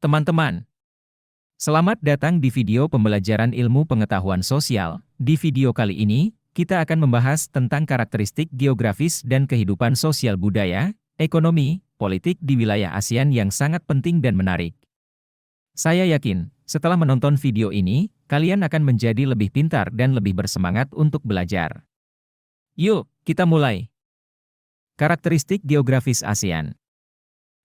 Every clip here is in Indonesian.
Teman-teman, selamat datang di video pembelajaran ilmu pengetahuan sosial. Di video kali ini, kita akan membahas tentang karakteristik geografis dan kehidupan sosial budaya, ekonomi, politik di wilayah ASEAN yang sangat penting dan menarik. Saya yakin, setelah menonton video ini, kalian akan menjadi lebih pintar dan lebih bersemangat untuk belajar. Yuk, kita mulai. Karakteristik geografis ASEAN.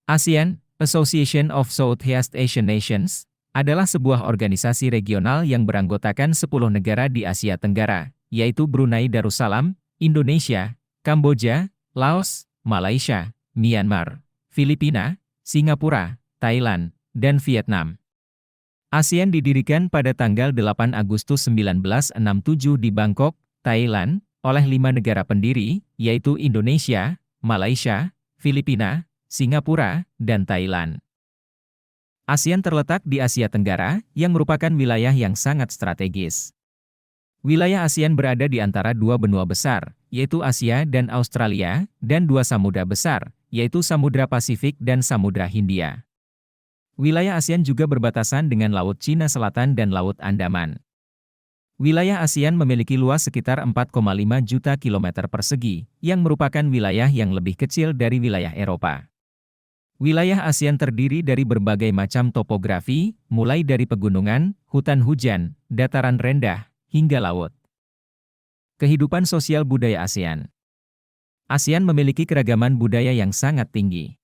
ASEAN, Association of Southeast Asian Nations, adalah sebuah organisasi regional yang beranggotakan 10 negara di Asia Tenggara, yaitu Brunei Darussalam, Indonesia, Kamboja, Laos, Malaysia, Myanmar, Filipina, Singapura, Thailand, dan Vietnam. ASEAN didirikan pada tanggal 8 Agustus 1967 di Bangkok, Thailand, oleh 5 negara pendiri, yaitu Indonesia, Malaysia, Filipina, Singapura, dan Thailand. ASEAN terletak di Asia Tenggara, yang merupakan wilayah yang sangat strategis. Wilayah ASEAN berada di antara dua benua besar, yaitu Asia dan Australia, dan dua samudra besar, yaitu Samudra Pasifik dan Samudra Hindia. Wilayah ASEAN juga berbatasan dengan Laut Cina Selatan dan Laut Andaman. Wilayah ASEAN memiliki luas sekitar 4,5 juta kilometer persegi, yang merupakan wilayah yang lebih kecil dari wilayah Eropa. Wilayah ASEAN terdiri dari berbagai macam topografi, mulai dari pegunungan, hutan hujan, dataran rendah, hingga laut. Kehidupan sosial budaya ASEAN. ASEAN memiliki keragaman budaya yang sangat tinggi.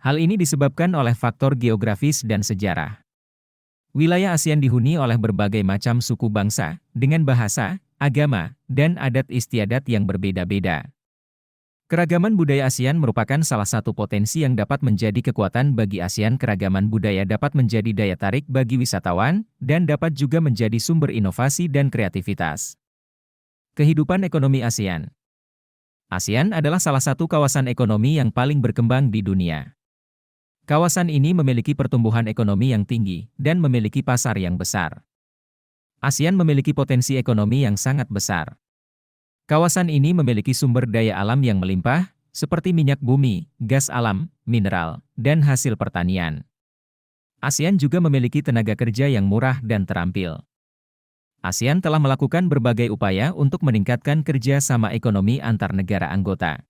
Hal ini disebabkan oleh faktor geografis dan sejarah. Wilayah ASEAN dihuni oleh berbagai macam suku bangsa, dengan bahasa, agama, dan adat istiadat yang berbeda-beda. Keragaman budaya ASEAN merupakan salah satu potensi yang dapat menjadi kekuatan bagi ASEAN. Keragaman budaya dapat menjadi daya tarik bagi wisatawan, dan dapat juga menjadi sumber inovasi dan kreativitas. Kehidupan ekonomi ASEAN. ASEAN adalah salah satu kawasan ekonomi yang paling berkembang di dunia. Kawasan ini memiliki pertumbuhan ekonomi yang tinggi, dan memiliki pasar yang besar. ASEAN memiliki potensi ekonomi yang sangat besar. Kawasan ini memiliki sumber daya alam yang melimpah, seperti minyak bumi, gas alam, mineral, dan hasil pertanian. ASEAN juga memiliki tenaga kerja yang murah dan terampil. ASEAN telah melakukan berbagai upaya untuk meningkatkan kerja sama ekonomi antar negara anggota.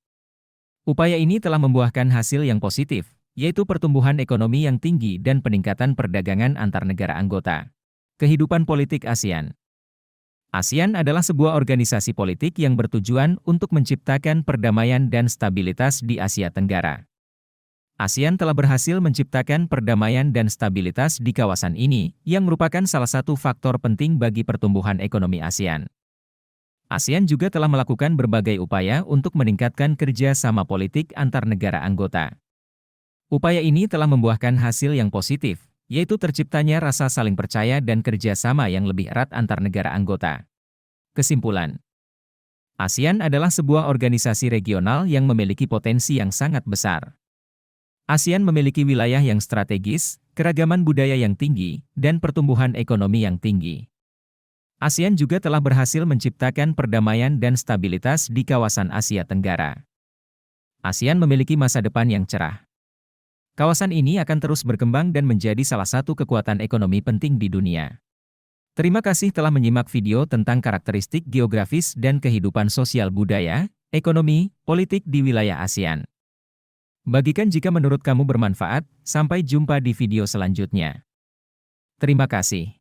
Upaya ini telah membuahkan hasil yang positif, yaitu pertumbuhan ekonomi yang tinggi dan peningkatan perdagangan antar negara anggota. Kehidupan politik ASEAN. ASEAN adalah sebuah organisasi politik yang bertujuan untuk menciptakan perdamaian dan stabilitas di Asia Tenggara. ASEAN telah berhasil menciptakan perdamaian dan stabilitas di kawasan ini, yang merupakan salah satu faktor penting bagi pertumbuhan ekonomi ASEAN. ASEAN juga telah melakukan berbagai upaya untuk meningkatkan kerja sama politik antar negara anggota. Upaya ini telah membuahkan hasil yang positif, yaitu terciptanya rasa saling percaya dan kerjasama yang lebih erat antar negara anggota. Kesimpulan. ASEAN adalah sebuah organisasi regional yang memiliki potensi yang sangat besar. ASEAN memiliki wilayah yang strategis, keragaman budaya yang tinggi, dan pertumbuhan ekonomi yang tinggi. ASEAN juga telah berhasil menciptakan perdamaian dan stabilitas di kawasan Asia Tenggara. ASEAN memiliki masa depan yang cerah. Kawasan ini akan terus berkembang dan menjadi salah satu kekuatan ekonomi penting di dunia. Terima kasih telah menyimak video tentang karakteristik geografis dan kehidupan sosial budaya, ekonomi, politik di wilayah ASEAN. Bagikan jika menurut kamu bermanfaat. Sampai jumpa di video selanjutnya. Terima kasih.